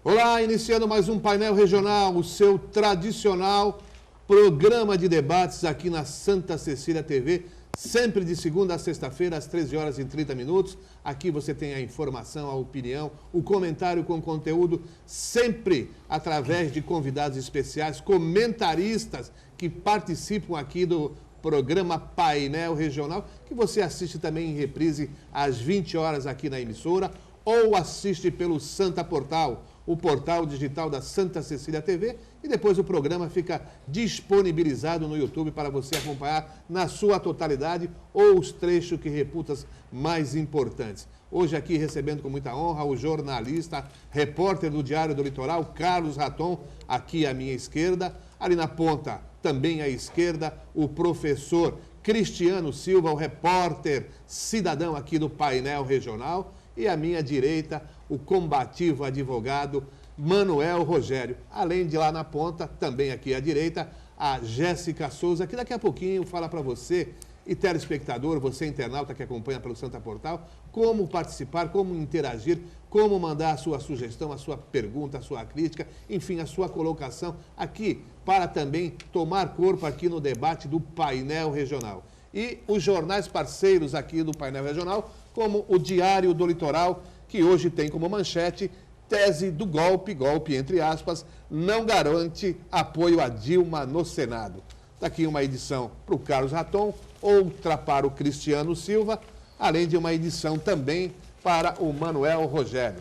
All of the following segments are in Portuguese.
Olá, iniciando mais um painel regional, o seu tradicional programa de debates aqui na Santa Cecília TV, sempre de segunda a sexta-feira, às 13 horas e 30 minutos. Aqui você tem a informação, a opinião, o comentário com conteúdo, sempre através de convidados especiais, comentaristas que participam aqui do programa Painel Regional, que você assiste também em reprise às 20 horas aqui na emissora, ou assiste pelo Santa Portal, o portal digital da Santa Cecília TV, e depois o programa fica disponibilizado no YouTube para você acompanhar na sua totalidade ou os trechos que reputas mais importantes. Hoje aqui recebendo com muita honra o jornalista, repórter do Diário do Litoral, Carlos Raton, aqui à minha esquerda, ali na ponta, também à esquerda, o professor Cristiano Silva, o repórter cidadão aqui do Painel Regional, e à minha direita, o combativo advogado Manuel Rogério. Além de lá na ponta, também aqui à direita, a Jéssica Souza, que daqui a pouquinho fala para você, e telespectador, você internauta que acompanha pelo Santa Portal, como participar, como interagir, como mandar a sua sugestão, a sua pergunta, a sua crítica, enfim, a sua colocação aqui, para também tomar corpo aqui no debate do Painel Regional. E os jornais parceiros aqui do Painel Regional, como o Diário do Litoral, que hoje tem como manchete tese do golpe, golpe entre aspas, não garante apoio a Dilma no Senado. Está aqui uma edição para o Carlos Raton, outra para o Cristiano Silva, além de uma edição também para o Manuel Rogério.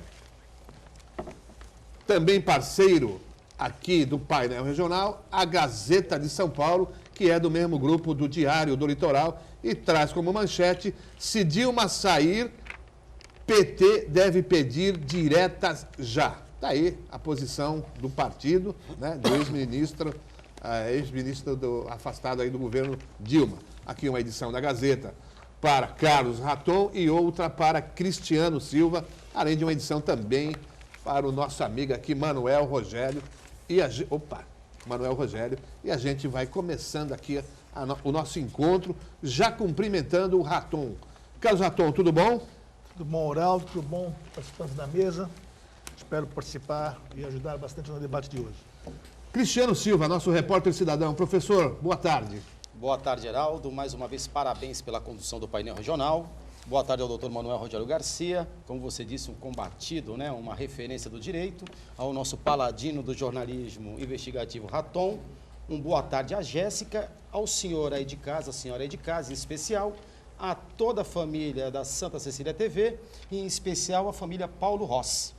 Também parceiro aqui do Painel Regional, a Gazeta de São Paulo, que é do mesmo grupo do Diário do Litoral, e traz como manchete: se Dilma sair, PT deve pedir diretas já. Está aí a posição do partido, né, do ex-ministro, afastado aí do governo Dilma. Aqui uma edição da Gazeta para Carlos Raton e outra para Cristiano Silva, além de uma edição também para o nosso amigo aqui, Manuel Rogério. Manuel Rogério. E a gente vai começando aqui o nosso encontro, já cumprimentando o Raton. Carlos Raton, tudo bom? Tudo bom, Oraldo, tudo bom, participantes da mesa. Espero participar e ajudar bastante no debate de hoje. Cristiano Silva, nosso repórter cidadão. Professor, boa tarde. Boa tarde, Geraldo. Mais uma vez, parabéns pela condução do painel regional. Boa tarde ao doutor Manuel Rogério Garcia. Como você disse, um combatido, né? Uma referência do direito. Ao nosso paladino do jornalismo investigativo, Raton. Boa tarde à Jéssica, ao senhor aí de casa, a senhora aí de casa, em especial a toda a família da Santa Cecília TV, e em especial a família Paulo Rossi.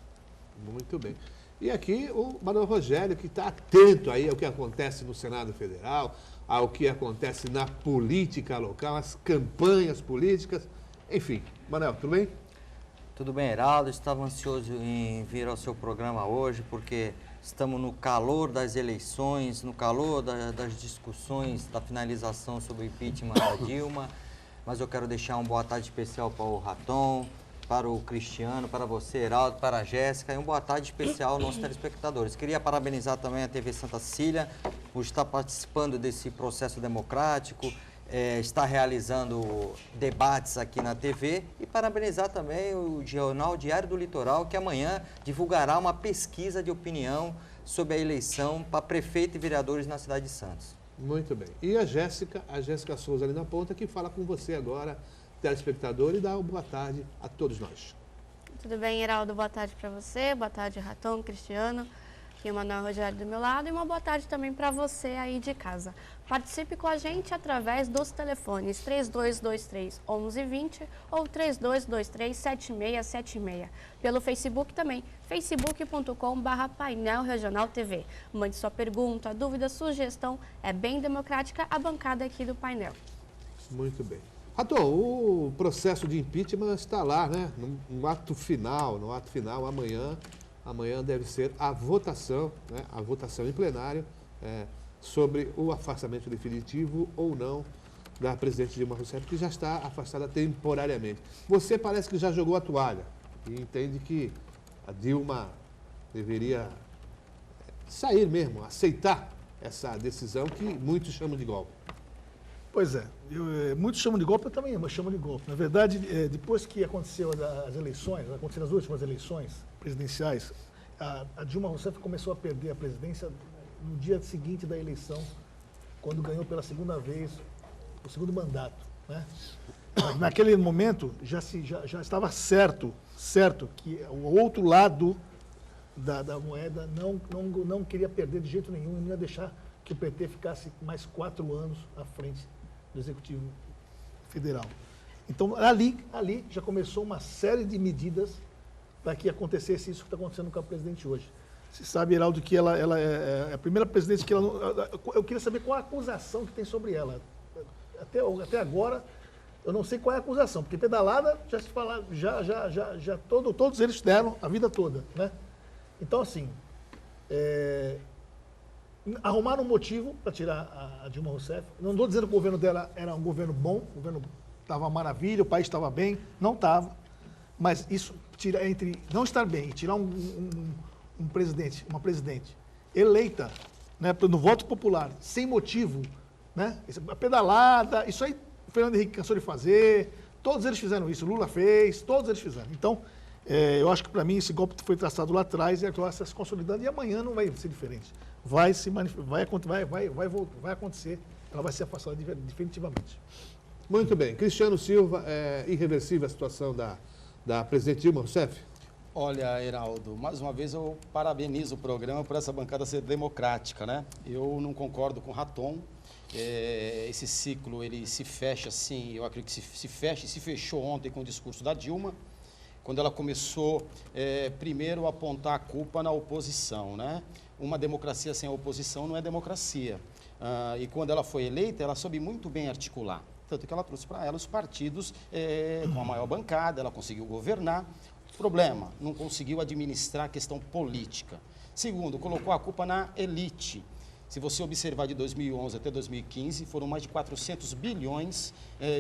Muito bem. E aqui o Manuel Rogério, que está atento aí ao que acontece no Senado Federal, ao que acontece na política local, as campanhas políticas, enfim. Manuel, tudo bem? Tudo bem, Heraldo. Estava ansioso em vir ao seu programa hoje, porque estamos no calor das eleições, no calor das discussões, da finalização sobre o impeachment da Dilma. Mas eu quero deixar uma boa tarde especial para o Raton, para o Cristiano, para você, Heraldo, para a Jéssica, e uma boa tarde especial aos nossos telespectadores. Queria parabenizar também a TV Santa Cecília por estar participando desse processo democrático, estar realizando debates aqui na TV, e parabenizar também o jornal Diário do Litoral, que amanhã divulgará uma pesquisa de opinião sobre a eleição para prefeito e vereadores na cidade de Santos. Muito bem. E a Jéssica Souza ali na ponta, que fala com você agora, telespectador, e dá uma boa tarde a todos nós. Tudo bem, Heraldo? Boa tarde para você, boa tarde, Raton, Cristiano, e o Manuel Rogério do meu lado, e uma boa tarde também para você aí de casa. Participe com a gente através dos telefones 3223-1120 ou 3223-7676. Pelo Facebook também, facebook.com/Painel Regional TV. Mande sua pergunta, dúvida, sugestão, é bem democrática a bancada aqui do painel. Muito bem. Raton, o processo de impeachment está lá, né? No ato final, amanhã deve ser a votação, né? A votação em plenário, sobre o afastamento definitivo ou não da presidente Dilma Rousseff, que já está afastada temporariamente. Você parece que já jogou a toalha e entende que a Dilma deveria sair mesmo, aceitar essa decisão que muitos chamam de golpe. Pois é, muitos chamam de golpe, eu também chamo de golpe. Na verdade, depois que aconteceram as últimas eleições presidenciais, a Dilma Rousseff começou a perder a presidência no dia seguinte da eleição, quando ganhou pela segunda vez o segundo mandato, né? Naquele momento já estava certo que o outro lado da moeda não queria perder de jeito nenhum e não ia deixar que o PT ficasse mais 4 anos à frente do Executivo Federal. Então, ali já começou uma série de medidas para que acontecesse isso que está acontecendo com a presidente hoje. Você sabe, Heraldo, que ela é a primeira presidente que ela... Eu queria saber qual a acusação que tem sobre ela. Até agora, eu não sei qual é a acusação, porque pedalada já se fala, todos eles deram a vida toda, né? Então, assim, arrumaram um motivo para tirar a Dilma Rousseff. Não estou dizendo que o governo dela era um governo bom, o governo estava maravilha, o país estava bem, não estava. Mas isso, entre não estar bem e tirar uma presidente eleita, né, no voto popular, sem motivo, né, a pedalada, isso aí o Fernando Henrique cansou de fazer, todos eles fizeram isso, Lula fez, todos eles fizeram. Então, eu acho que para mim esse golpe foi traçado lá atrás e agora está se consolidando e amanhã não vai ser diferente. Vai acontecer, ela vai ser afastada definitivamente. Muito bem. Cristiano Silva, é irreversível a situação da presidente Dilma Rousseff? Olha, Heraldo, mais uma vez eu parabenizo o programa por essa bancada ser democrática, né? Eu não concordo com o Raton. Esse ciclo, ele se fecha assim, eu acredito que se fecha e se fechou ontem com o discurso da Dilma, quando ela começou, primeiro, a apontar a culpa na oposição, né? Uma democracia sem oposição não é democracia. E quando ela foi eleita, ela soube muito bem articular. Tanto que ela trouxe para ela os partidos com a maior bancada, ela conseguiu governar. Problema, não conseguiu administrar a questão política. Segundo, colocou a culpa na elite. Se você observar de 2011 até 2015, foram mais de 400 bilhões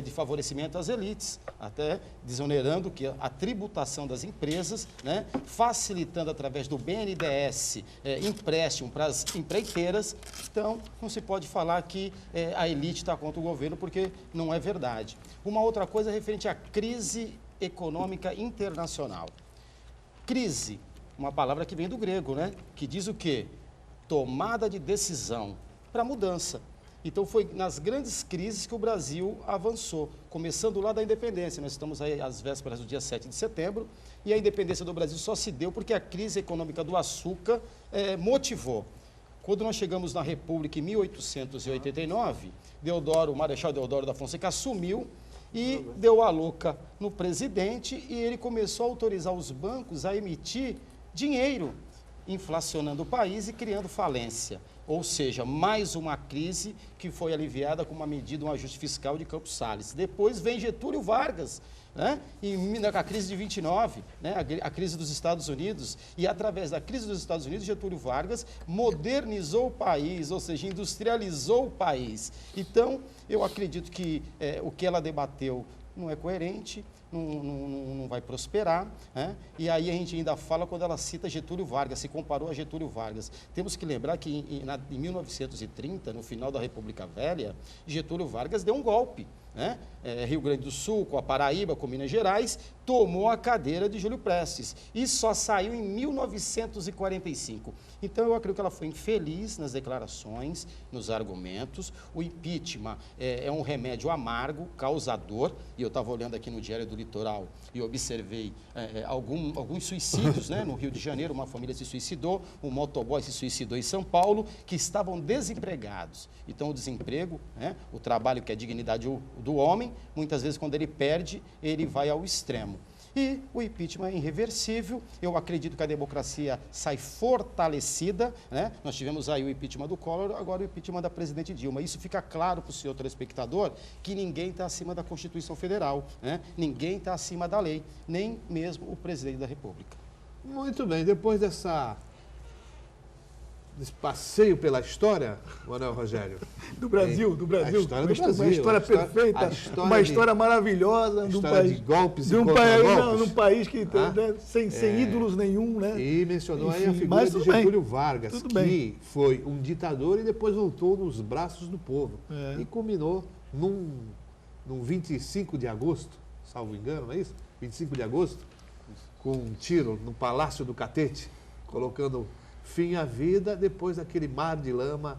de favorecimento às elites, até desonerando que a tributação das empresas, né, facilitando através do BNDES empréstimo para as empreiteiras. Então, não se pode falar que a elite está contra o governo, porque não é verdade. Uma outra coisa referente à crise econômica internacional. Crise, uma palavra que vem do grego, né, que diz o quê? Tomada de decisão para mudança. Então, foi nas grandes crises que o Brasil avançou, começando lá da independência. Nós estamos aí às vésperas do dia 7 de setembro, e a independência do Brasil só se deu porque a crise econômica do açúcar motivou. Quando nós chegamos na República em 1889, o Marechal Deodoro da Fonseca assumiu e deu a louca no presidente, e ele começou a autorizar os bancos a emitir dinheiro, inflacionando o país e criando falência. Ou seja, mais uma crise que foi aliviada com uma medida, um ajuste fiscal de Campos Salles. Depois vem Getúlio Vargas, né? E a crise de 29, né? A crise dos Estados Unidos, e através da crise dos Estados Unidos, Getúlio Vargas modernizou o país, ou seja, industrializou o país. Então, eu acredito que o que ela debateu não é coerente, não vai prosperar, né? E aí a gente ainda fala quando ela cita Getúlio Vargas, se comparou a Getúlio Vargas. Temos que lembrar que em 1930, no final da República Velha, Getúlio Vargas deu um golpe, né? Rio Grande do Sul, com a Paraíba, com Minas Gerais, tomou a cadeira de Júlio Prestes e só saiu em 1945. Então, eu acredito que ela foi infeliz nas declarações, nos argumentos. O impeachment é um remédio amargo, causador, e eu estava olhando aqui no Diário do Litoral e observei alguns suicídios, né? No Rio de Janeiro, uma família se suicidou, um motoboy se suicidou em São Paulo, que estavam desempregados. Então, o desemprego, né? O trabalho, que é a dignidade do homem, muitas vezes, quando ele perde, ele vai ao extremo. E o impeachment é irreversível. Eu acredito que a democracia sai fortalecida, né? Nós tivemos aí o impeachment do Collor, agora o impeachment da presidente Dilma. Isso fica claro para o senhor telespectador que ninguém está acima da Constituição Federal, né? Ninguém está acima da lei, nem mesmo o presidente da República. Muito bem, depois desse passeio pela história, Manuel Rogério. Do Brasil. A história do Brasil. Uma história perfeita, uma história maravilhosa. De país, de um país, num país que, né, sem ídolos nenhum, né? E mencionou aí a Enfim, figura de Getúlio Vargas, bem. foi um ditador e depois voltou nos braços do povo. E culminou num 25 de agosto, salvo engano, não é isso? 25 de agosto, com um tiro no Palácio do Catete. colocando fim à vida depois daquele mar de lama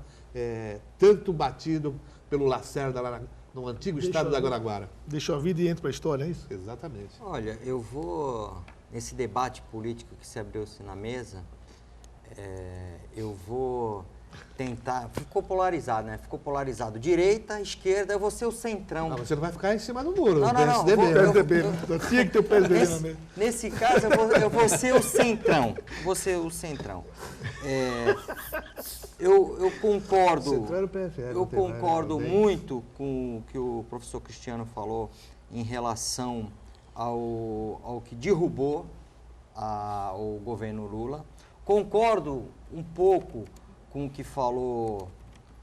tanto batido pelo Lacerda lá no antigo estado da Guaraguara. Deixou a vida e entra para a história, é isso? Exatamente. Olha, eu vou, nesse debate político que se abriu-se na mesa, eu vou tentar... Ficou polarizado, né? Ficou polarizado. Direita, esquerda, eu vou ser o centrão. Não, você não vai ficar em cima do muro. Não, não, não. PSDB. Tinha que ter o PSDB na mesa. Nesse caso, eu vou ser o centrão. Vou ser o centrão. Eu concordo. Centrão era o PFL, Eu concordo muito com o que o professor Cristiano falou em relação ao que derrubou o governo Lula. Concordo um pouco com o que falou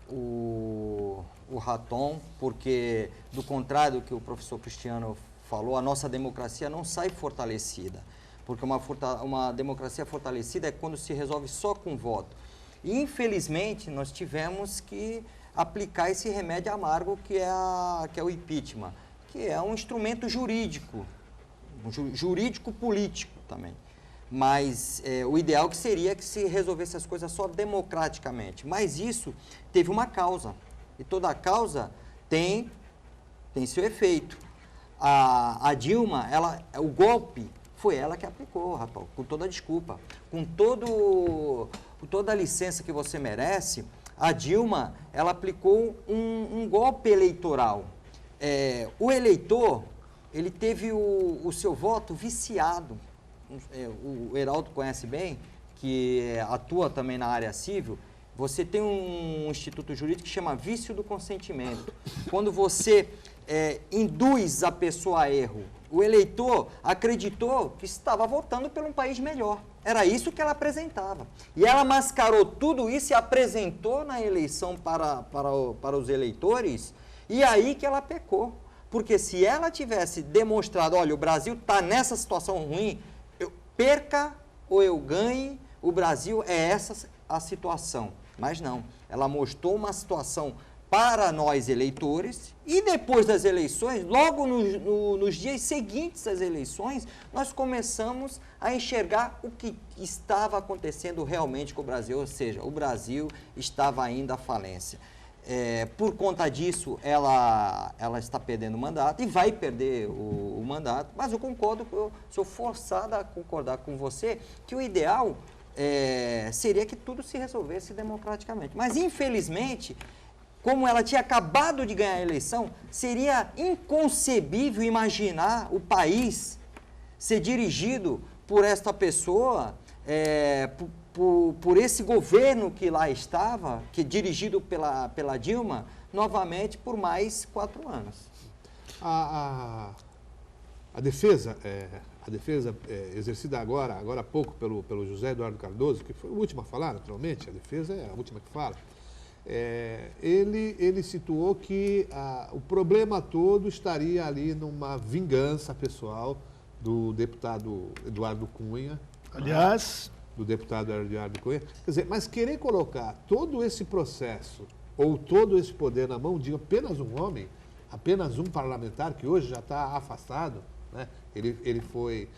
o Raton, porque, do contrário do que o professor Cristiano falou, a nossa democracia não sai fortalecida. Porque uma democracia fortalecida é quando se resolve só com voto. E, infelizmente, nós tivemos que aplicar esse remédio amargo que é o impeachment, que é um instrumento jurídico, jurídico-político também. Mas o ideal que seria que se resolvesse as coisas só democraticamente. Mas isso teve uma causa. E toda causa tem seu efeito. A Dilma, o golpe, foi ela que aplicou, rapaz, com toda a desculpa. Com toda a licença que você merece, a Dilma, ela aplicou um golpe eleitoral. O eleitor, ele teve o seu voto viciado. O Heraldo conhece bem, que atua também na área civil. Você tem um instituto jurídico que chama vício do consentimento. Quando você induz a pessoa a erro, o eleitor acreditou que estava votando por um país melhor. Era isso que ela apresentava. E ela mascarou tudo isso e apresentou na eleição para os eleitores, e aí que ela pecou. Porque se ela tivesse demonstrado, olha, o Brasil está nessa situação ruim, perca ou eu ganhe, o Brasil é essa a situação. Mas não, ela mostrou uma situação para nós eleitores e depois das eleições, logo nos dias seguintes às eleições, nós começamos a enxergar o que estava acontecendo realmente com o Brasil, ou seja, o Brasil estava indo à falência. Por conta disso, ela está perdendo o mandato e vai perder o mandato, mas eu sou forçada a concordar com você que o ideal seria que tudo se resolvesse democraticamente. Mas, infelizmente, como ela tinha acabado de ganhar a eleição, seria inconcebível imaginar o país ser dirigido por esta pessoa, por esse governo que lá estava, que é dirigido pela Dilma, novamente por mais 4 anos. A defesa exercida agora há pouco pelo José Eduardo Cardoso, que foi o último a falar, naturalmente, a defesa é a última que fala, ele situou que o problema todo estaria ali numa vingança pessoal do deputado Eduardo Cunha. Aliás... Do deputado Eduardo Cunha. Quer dizer, mas querer colocar todo esse processo ou todo esse poder na mão de apenas um homem, apenas um parlamentar, que hoje já está afastado, né? Ele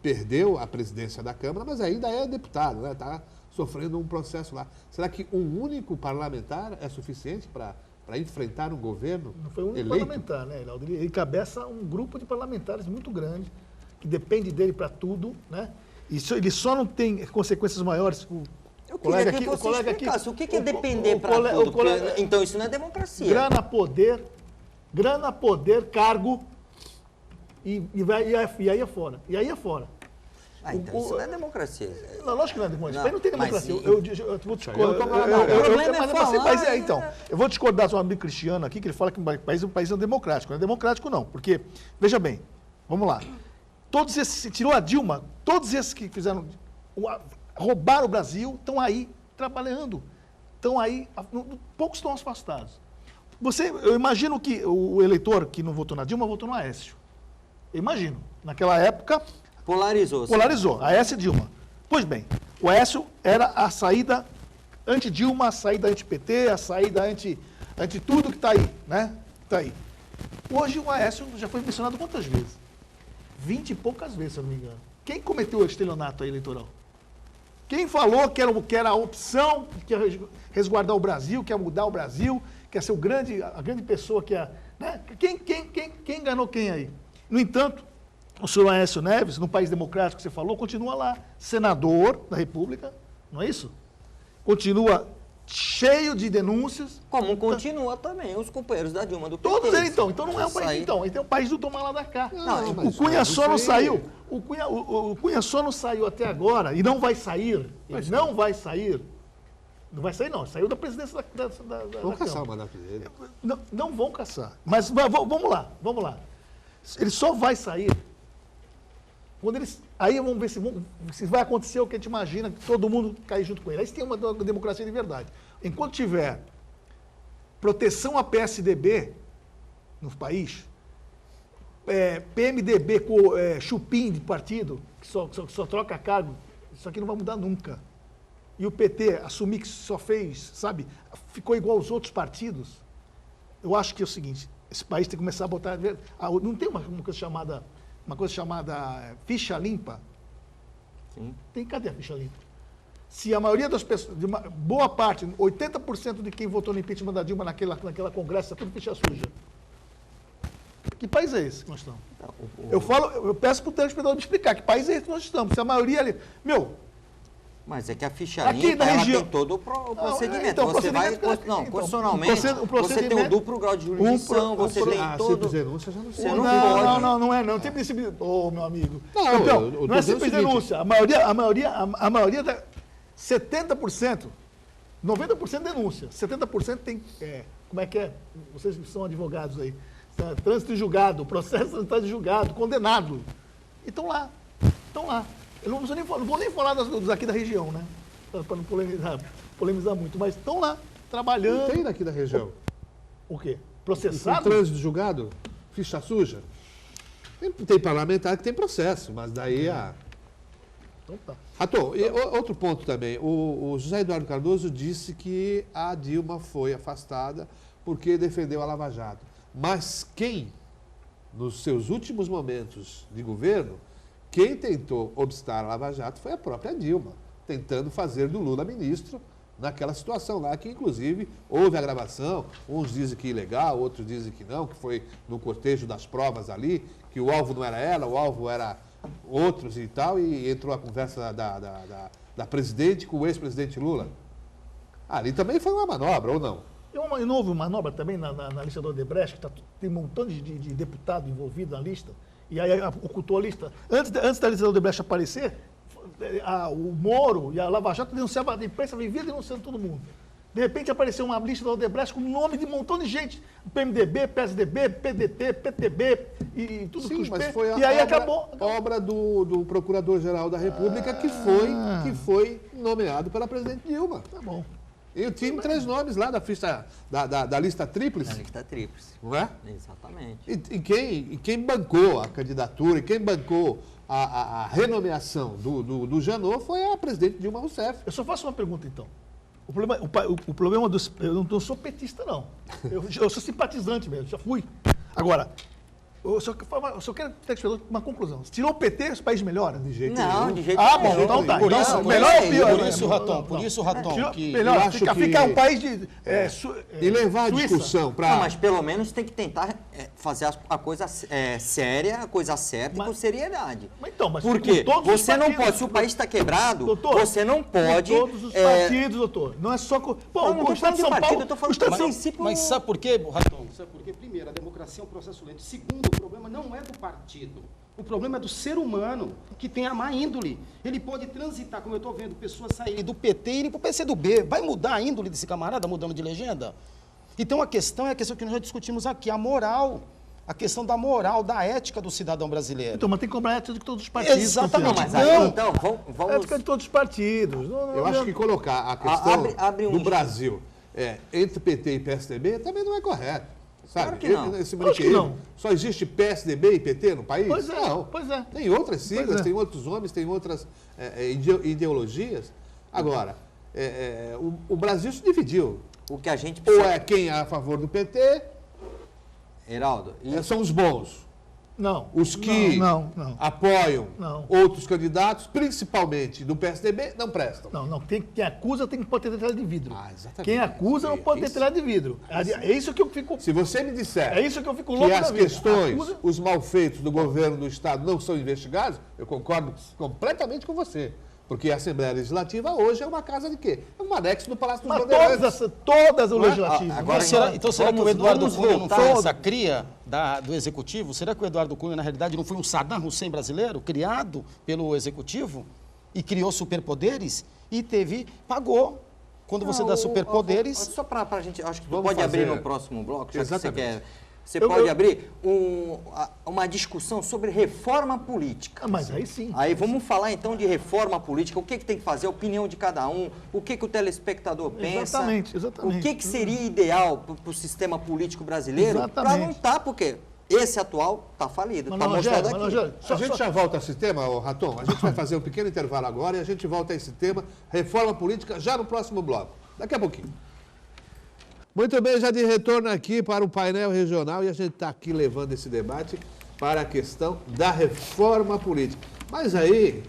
perdeu a presidência da Câmara, mas ainda é deputado, né? Está sofrendo um processo lá. Será que um único parlamentar é suficiente para enfrentar um governo? Não foi um único eleito? parlamentar, né, Heraldo? Ele cabeça um grupo de parlamentares muito grande, que depende dele para tudo, né? E ele só não tem consequências maiores. Eu queria que você explicasse o que é depender para tudo. Então isso não é democracia. Grana, poder, cargo, e aí é fora. E aí é fora. Então isso não é democracia. Não, lógico que não é democracia. Isso aí não tem democracia. Mas, eu vou discordar. Então, eu vou discordar do amigo Cristiano aqui, que ele fala que o país é democrático. Não é democrático, não. Porque, veja bem, vamos lá. Todos esses, tirou a Dilma, todos esses que fizeram, roubaram o Brasil, estão aí trabalhando. Estão aí, poucos estão afastados. Eu imagino que o eleitor que não votou na Dilma votou no Aécio. Eu imagino. Naquela época... Polarizou. Aécio e Dilma. Pois bem, o Aécio era a saída anti-Dilma, a saída anti-PT, a saída anti tudo que está aí, né? Está aí. Hoje o Aécio já foi mencionado quantas vezes? 20 e poucas vezes, se eu não me engano. Quem cometeu o estelionato eleitoral? Quem falou que era a opção, que ia resguardar o Brasil, que ia mudar o Brasil, que ia ser a grande pessoa que ia... Né? Quem enganou quem aí? No entanto, o senhor Aécio Neves, no país democrático que você falou, continua lá, senador da República, não é isso? Continua cheio de denúncias. Como continua também os companheiros da Dilma do PT. Todos eles, então. Então não é um país, então. Ele tem um país do tomar lá da cá. Não, O mas Cunha isso só não aí- saiu. O Cunha só não saiu até agora e não vai sair. Ele não vai sair. Não vai sair, não. Saiu da presidência da Vamos caçar o Câmara. mandato dele. Não vão caçar. Mas vamos lá. Ele só vai sair quando eles... Aí vamos ver se vai acontecer o que a gente imagina, que todo mundo cair junto com ele. Aí você tem uma democracia de verdade. Enquanto tiver proteção a PSDB no país, PMDB com chupim de partido, que só troca cargo, isso aqui não vai mudar nunca. E o PT assumir que só fez, sabe, ficou igual aos outros partidos, eu acho que é o seguinte, esse país tem que começar a botar... Não tem uma coisa chamada ficha limpa? Sim. Cadê a ficha limpa? Se a maioria das pessoas, boa parte, 80% de quem votou no impeachment da Dilma naquela congresso, é tudo ficha suja. Que país é esse que nós estamos? Eu peço para o telespectador me explicar que país é esse que nós estamos. Se a maioria ali... Mas é que a ficha Aqui limpa, na ela região- tem todo o procedimento. então, Você vai... procedimento- Não, então, constitucionalmente, você tem o procedimento- duplo grau de jurisdição, você tem todo... Simples denúncia já não sei. Você não pode. Não é. Não tem princípio. Ô, meu amigo. Não, Campeão, eu tô não é dizendo simples o seguinte. denúncia. A maioria 70%, 90% denúncia. 70% tem. Como é que é? Vocês que são advogados aí. Trânsito em julgado, processo de julgado, condenado. E estão lá. Eu não vou nem falar dos aqui da região, né? Para não polemizar muito, mas estão lá, trabalhando. Não tem daqui da região. O quê? Com Processado? trânsito julgado, ficha suja. Tem parlamentar que tem processo, mas daí a... Então tá. Raton, e outro ponto também. O José Eduardo Cardoso disse que a Dilma foi afastada porque defendeu a Lava Jato. Mas quem, nos seus últimos momentos de governo, quem tentou obstar a Lava Jato foi a própria Dilma, tentando fazer do Lula ministro naquela situação lá, que inclusive houve a gravação, uns dizem que ilegal, outros dizem que não, que foi no cortejo das provas ali, que o alvo não era ela, o alvo era outros e tal, e entrou a conversa da presidente com o ex-presidente Lula. Ali também foi uma manobra, ou não? Não houve uma manobra também na lista do Odebrecht, que tem um montão de deputado envolvido na lista, e aí ocultou a lista. Antes da lista do Odebrecht aparecer, o Moro e a Lava Jato denunciavam, a imprensa vivia denunciando todo mundo. De repente apareceu uma lista do Odebrecht com o nome de um montão de gente, PMDB, PSDB, PDT, PTB e tudo Sim, que mas foi e aí acabou. obra do Procurador-Geral da República que foi nomeado pela presidente Dilma. Tá bom. E tinha 3 nomes lá da lista da lista tríplice, Na lista tríplice. não é? Exatamente. E quem bancou a candidatura, e quem bancou a renomeação do Janot foi a presidente Dilma Rousseff. Eu só faço uma pergunta, então. O problema dos... Eu não sou petista, não. Eu sou simpatizante mesmo, já fui. Agora, eu só quero ter uma conclusão. Se tirou o PT, esse país melhora? De jeito Não, nenhum. de jeito Ah, nenhum. bom, então tá. Por Então, isso, melhor ou pior? por isso, Raton, por isso, Raton, Tirou- que melhor, eu acho que- ficar um país de... E levar a Suíça. discussão Não, para... mas pelo menos tem que tentar fazer a coisa séria, a coisa certa e com seriedade. Mas então, mas Porque com todos os você não partidos, pode, se o país está quebrado, doutor, você não pode... Com todos os partidos, doutor. Não é só... Pô, não o estou Estado falando de de São partido, Paulo... eu estou falando o Estado do de São- princípio... Mas sabe por quê, Raton? Sabe por quê? Primeiro, a democracia é um processo lento. Segundo, o problema não é do partido. O problema é do ser humano, que tem a má índole. Ele pode transitar, como eu estou vendo, pessoas saírem do PT e irem para o PCdoB. Vai mudar a índole desse camarada mudando de legenda? Então a questão é a questão que nós já discutimos aqui, a moral. A questão da moral, da ética do cidadão brasileiro. Então, mas tem que cobrar a ética de todos os partidos. Exatamente. campeão. Mas aí, Não. então, A vamos... ética de todos os partidos. Eu acho que colocar a questão abre do Brasil entre PT e PSDB também não é correto. Sabe? Claro que não. Esse Acho que brinquedo. não. Só existe PSDB e PT no país? Pois é, Não. pois é. Tem outras siglas, Pois é. tem outros nomes, tem outras ideologias. Agora, o Brasil se dividiu. O que a gente Ou precisa... é quem é a favor do PT, Heraldo, são os bons. Não. Os que Não. apoiam Não. outros candidatos, principalmente do PSDB, não prestam. Não. Quem acusa tem que pode ter telhado de vidro. Ah, exatamente. Quem acusa não pode ter Isso. telhado de vidro. É isso que eu fico... Se você me disser É isso que eu fico louco que da as vida. questões, Acusa- os malfeitos do governo do Estado não são investigados, eu concordo completamente com você. Porque a Assembleia Legislativa hoje é uma casa de quê? É um anexo do Palácio dos Mas Bandeirantes. todas o Não é? legislativo. Agora, Então será que o Eduardo vamos Cunha não voltar. foi essa cria do Executivo? Será que o Eduardo Cunha, na realidade, não foi um Saddam Hussein brasileiro, criado pelo Executivo e criou superpoderes e pagou. Quando você dá superpoderes... Só para a gente, acho que tu Vamos pode abrir fazer- no próximo bloco, já que você Exatamente. quer. Você pode abrir uma discussão sobre reforma política. Mas aí sim. Aí vamos falar então de reforma política, o que tem que fazer, a opinião de cada um, o que o telespectador pensa. Exatamente. O que seria ideal para o sistema político brasileiro para não Exatamente. estar, porque esse atual está falido, está Mas, mostrado Rogério, aqui. Rogério, A gente já volta a esse tema, ô Raton. A gente vai fazer um pequeno intervalo agora e a gente volta a esse tema, reforma política, já no próximo bloco. Daqui a pouquinho. Muito bem, já de retorno aqui para o painel regional e a gente está aqui levando esse debate para a questão da reforma política. Mas aí,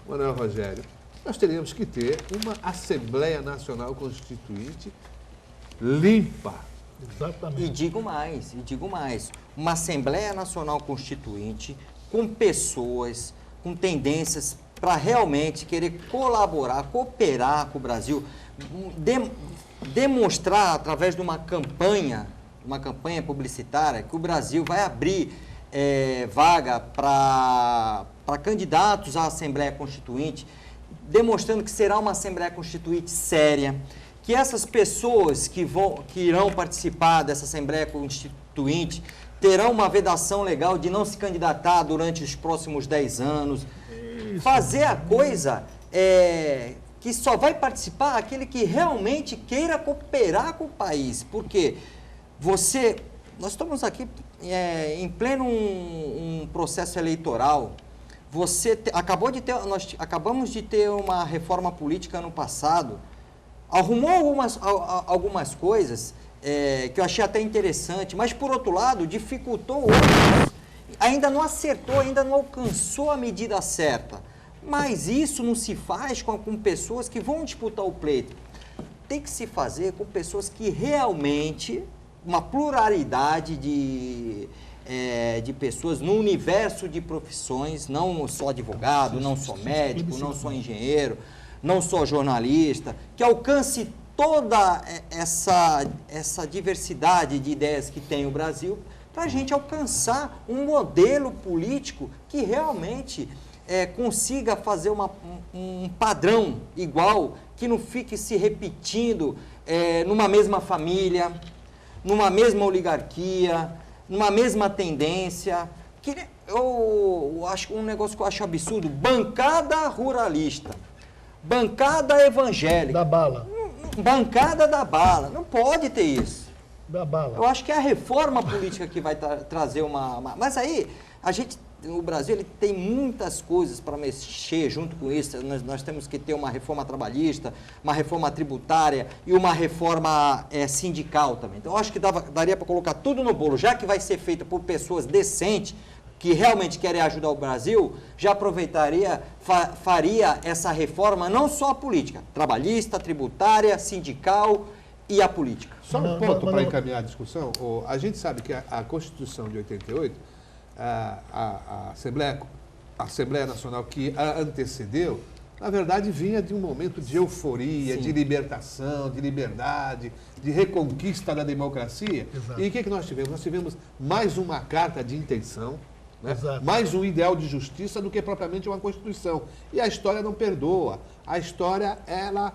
Manuel Rogério, nós teríamos que ter uma Assembleia Nacional Constituinte limpa. Exatamente. E digo mais, uma Assembleia Nacional Constituinte com pessoas, com tendências para realmente querer colaborar, cooperar com o Brasil, demonstrar através de uma campanha publicitária que o Brasil vai abrir vaga para candidatos à Assembleia Constituinte, demonstrando que será uma Assembleia Constituinte séria, que essas pessoas que irão participar dessa Assembleia Constituinte terão uma vedação legal de não se candidatar durante os próximos 10 anos. Fazer a coisa que só vai participar aquele que realmente queira cooperar com o país. Porque nós estamos aqui em pleno um processo eleitoral. Nós acabamos de ter uma reforma política ano passado, arrumou algumas coisas que eu achei até interessante, mas, por outro lado, dificultou outras. Ainda não acertou, ainda não alcançou a medida certa. Mas isso não se faz com pessoas que vão disputar o pleito. Tem que se fazer com pessoas que realmente, uma pluralidade de pessoas no universo de profissões, não só advogado, não só médico, não só engenheiro, não só jornalista, que alcance toda essa diversidade de ideias que tem o Brasil, para a gente alcançar um modelo político que realmente consiga fazer um padrão igual, que não fique se repetindo numa mesma família, numa mesma oligarquia, numa mesma tendência. Eu acho um negócio que eu acho absurdo: bancada ruralista, bancada evangélica. Da bala. Bancada da bala. Não pode ter isso. Da bala. Eu acho que é a reforma política que vai trazer Mas aí, o Brasil ele tem muitas coisas para mexer junto com isso. Nós temos que ter uma reforma trabalhista, uma reforma tributária e uma reforma sindical também. Então, eu acho que daria para colocar tudo no bolo, já que vai ser feita por pessoas decentes, que realmente querem ajudar o Brasil, já faria essa reforma, não só a política, trabalhista, tributária, sindical e a política. Só um ponto para encaminhar a discussão. A gente sabe que a Constituição de 88, a Assembleia Nacional que a antecedeu, na verdade vinha de um momento de euforia, Sim. de libertação, de liberdade, de reconquista da democracia. Exato. E o que nós tivemos? Nós tivemos mais uma carta de intenção, né? Exato. Mais um ideal de justiça do que propriamente uma Constituição. E a história não perdoa. A história, ela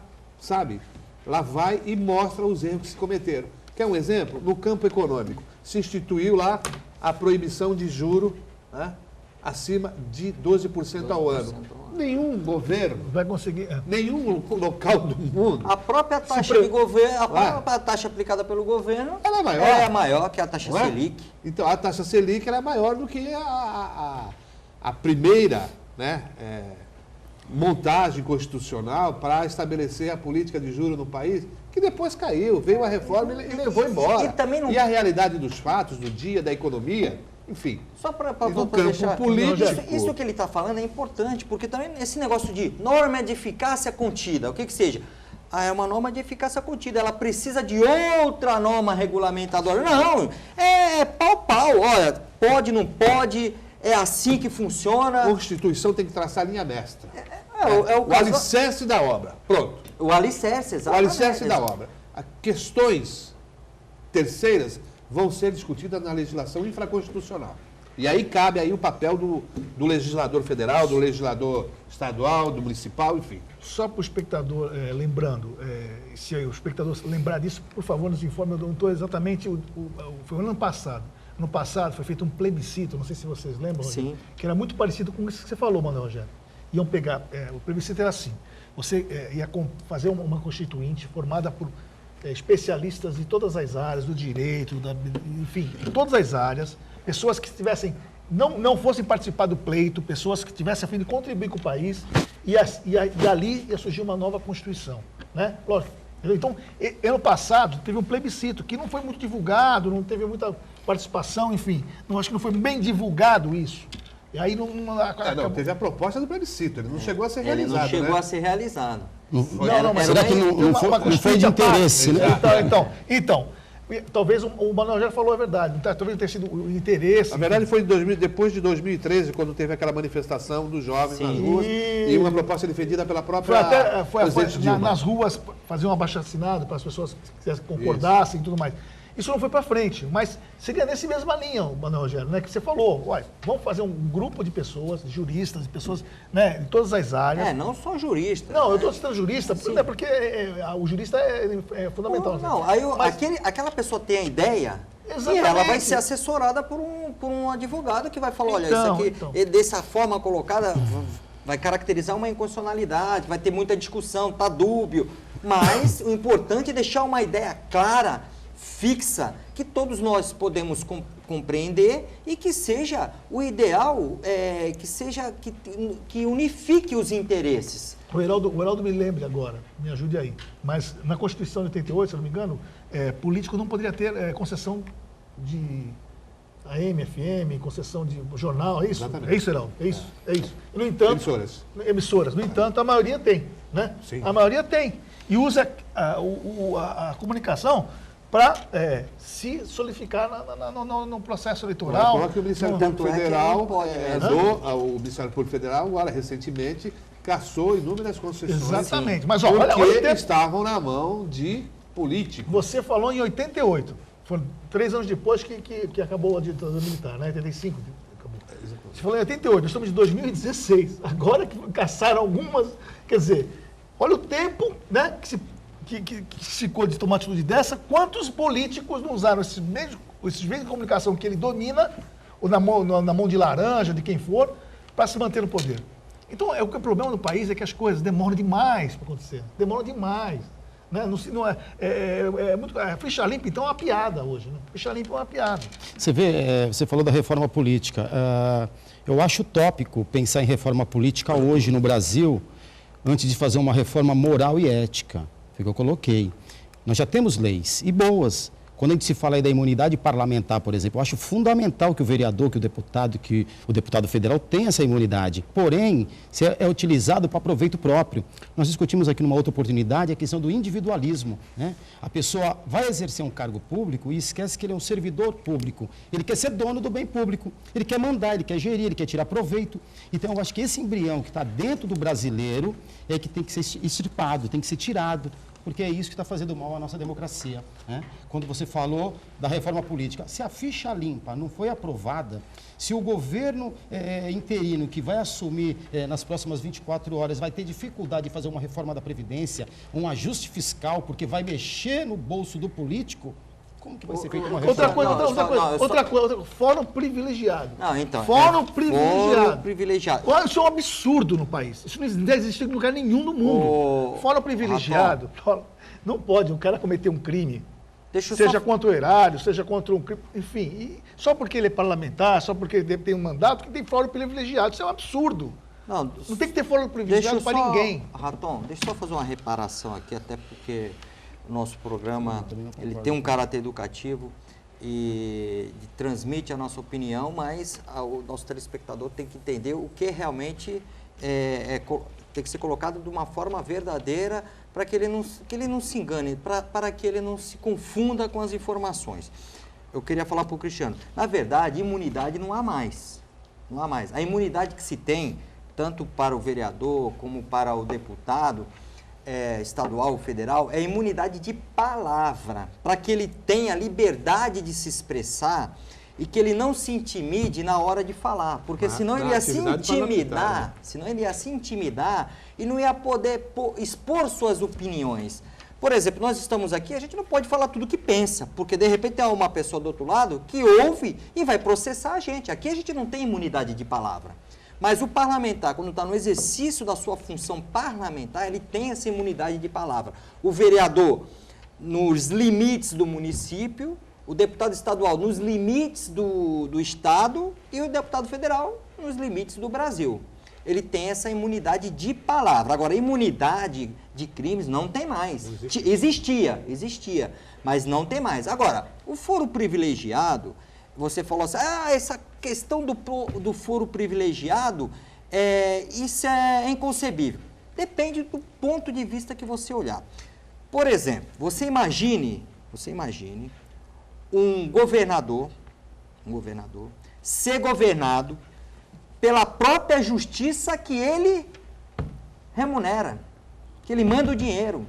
vai e mostra os erros que se cometeram. Quer um exemplo? No campo econômico, se instituiu lá a proibição de juro, né, acima de 12% ao ano. Nenhum governo, Vai conseguir. nenhum local do mundo, A própria taxa de governo, a própria taxa aplicada pelo governo ela é maior. é maior que a taxa Não é? Selic. Então, a taxa Selic ela é maior do que a primeira, né, montagem constitucional para estabelecer a política de juros no país, que depois caiu, veio a reforma e levou embora. E também não- E a realidade dos fatos, do dia, da economia, enfim. Só para no campo deixar... político. Isso que ele está falando é importante, porque também esse negócio de norma de eficácia contida, o que seja? É uma norma de eficácia contida, ela precisa de outra norma regulamentadora. Não, é pau. Olha, pode, não pode, é assim que funciona. A Constituição tem que traçar linha mestra. O O alicerce da obra. Pronto. O alicerce, O exatamente. alicerce da obra. Questões terceiras vão ser discutidas na legislação infraconstitucional. E aí cabe aí o papel do legislador federal, do legislador estadual, do municipal, enfim. Só para o espectador, lembrando, se o espectador lembrar disso, por favor, nos informe. Eu não estou exatamente... Foi o ano passado. No passado foi feito um plebiscito, não sei se vocês lembram, Rogério, Sim. que era muito parecido com isso que você falou, Manuel Rogério. Iam pegar... o plebiscito era assim. Você ia fazer uma constituinte formada por especialistas de todas as áreas, do direito, enfim, de todas as áreas, pessoas que tivessem, não fossem participar do pleito, pessoas que tivessem a fim de contribuir com o país, e dali ia surgir uma nova Constituição, né? Lógico. Então, ano passado, teve um plebiscito que não foi muito divulgado, não teve muita participação, enfim, acho que não foi bem divulgado isso. E aí não teve a proposta do plebiscito, ele não chegou a ser realizado, Ele não chegou né? a ser realizado. Mas Será que não foi de interesse, né? Então, talvez o Manuel Rogério falou a verdade. Talvez não tenha sido o interesse. Na verdade, foi depois de 2013, quando teve aquela manifestação dos jovens nas ruas, e uma proposta defendida pela própria presidente Dilma. Nas ruas, fazer um abaixo-assinado para as pessoas que concordassem e tudo mais. Isso não foi para frente, mas seria nessa mesma linha, Manuel Rogério, né, que você falou. Vamos fazer um grupo de pessoas, juristas, de pessoas, né, em todas as áreas. Não só juristas. Não, eu estou citando jurista, porque o jurista é fundamental. Não, aí aquela pessoa tem a ideia. Exatamente. E ela vai ser assessorada por um advogado que vai falar, olha, isso aqui, dessa forma colocada, vai caracterizar uma inconstitucionalidade, vai ter muita discussão, tá dúbio. Mas o importante é deixar uma ideia clara, fixa, que todos nós podemos compreender e que seja o ideal, que unifique os interesses. O Heraldo me lembre agora, me ajude aí, mas na Constituição de 88, se eu não me engano, político não poderia ter concessão de AM, FM, concessão de jornal, é isso? Exatamente. É isso, Heraldo? É isso. No entanto, emissoras. No entanto, a maioria tem, né? Sim. A maioria tem. E usa a comunicação para se solidificar no processo eleitoral. O Ministério Público Federal, o Ministério Público Federal, agora, recentemente, cassou inúmeras concessões. Exatamente. Mas, porque estavam na mão de políticos. Você falou em 88. Foram 3 anos depois que acabou a ditadura militar, né? 85. Acabou. Você falou em 88, nós estamos em 2016. Agora que caçaram algumas. Quer dizer, olha o tempo, né, que se ficou de tomar atitude dessa. Quantos políticos não usaram esses meios de comunicação que ele domina, ou na mão de laranja, de quem for, para se manter no poder? Então, o problema no país é que as coisas demoram demais para acontecer. Demoram demais. Né? A ficha limpa, então, é uma piada hoje. Né? Ficha limpa é uma piada. Você vê, você falou da reforma política. Eu acho utópico pensar em reforma política hoje no Brasil, antes de fazer uma reforma moral e ética. Foi o que eu coloquei. Nós já temos leis, e boas. Quando a gente se fala aí da imunidade parlamentar, por exemplo, eu acho fundamental que o vereador, que o deputado federal tenha essa imunidade. Porém, se é utilizado para proveito próprio. Nós discutimos aqui numa outra oportunidade a questão do individualismo, né? A pessoa vai exercer um cargo público e esquece que ele é um servidor público. Ele quer ser dono do bem público. Ele quer mandar, ele quer gerir, ele quer tirar proveito. Então, eu acho que esse embrião que está dentro do brasileiro é que tem que ser extirpado, tem que ser tirado. Porque é isso que está fazendo mal à nossa democracia, né? Quando você falou da reforma política, se a ficha limpa não foi aprovada, se o governo interino que vai assumir nas próximas 24 horas vai ter dificuldade de fazer uma reforma da Previdência, um ajuste fiscal, porque vai mexer no bolso do político, como que vai ser feita uma reforma? Outra coisa, fórum privilegiado. Não, então. Fórum privilegiado. Fórum privilegiado. Isso é um absurdo no país. Isso não existe em lugar nenhum no mundo. Fórum privilegiado. Não pode um cara cometer um crime, seja contra o erário, seja contra um crime, enfim. Só porque ele é parlamentar, só porque ele tem um mandato, que tem fórum privilegiado. Isso é um absurdo. Não tem que ter fórum privilegiado para ninguém. Raton, deixa eu só fazer uma reparação aqui, até porque o nosso programa ele tem um caráter educativo. transmite a nossa opinião, mas o nosso telespectador tem que entender o que realmente tem que ser colocado de uma forma verdadeira para que ele não se engane, para que ele não se confunda com as informações. Eu queria falar para o Cristiano, na verdade, imunidade não há mais. Não há mais. A imunidade que se tem, tanto para o vereador como para o deputado, estadual ou federal, é imunidade de palavra, para que ele tenha liberdade de se expressar e que ele não se intimide na hora de falar, porque senão ele ia se intimidar, e não ia poder expor suas opiniões. Por exemplo, nós estamos aqui, a gente não pode falar tudo o que pensa, porque de repente tem uma pessoa do outro lado que ouve e vai processar a gente. Aqui a gente não tem imunidade de palavra. Mas o parlamentar, quando está no exercício da sua função parlamentar, ele tem essa imunidade de palavra. O vereador, nos limites do município, o deputado estadual, nos limites do estado, e o deputado federal, nos limites do Brasil. Ele tem essa imunidade de palavra. Agora, imunidade de crimes não tem mais. Existia, mas não tem mais. Agora, o foro privilegiado... Você falou assim, essa questão do foro privilegiado, isso é inconcebível. Depende do ponto de vista que você olhar. Por exemplo, você imagine um governador ser governado pela própria justiça que ele remunera, que ele manda o dinheiro,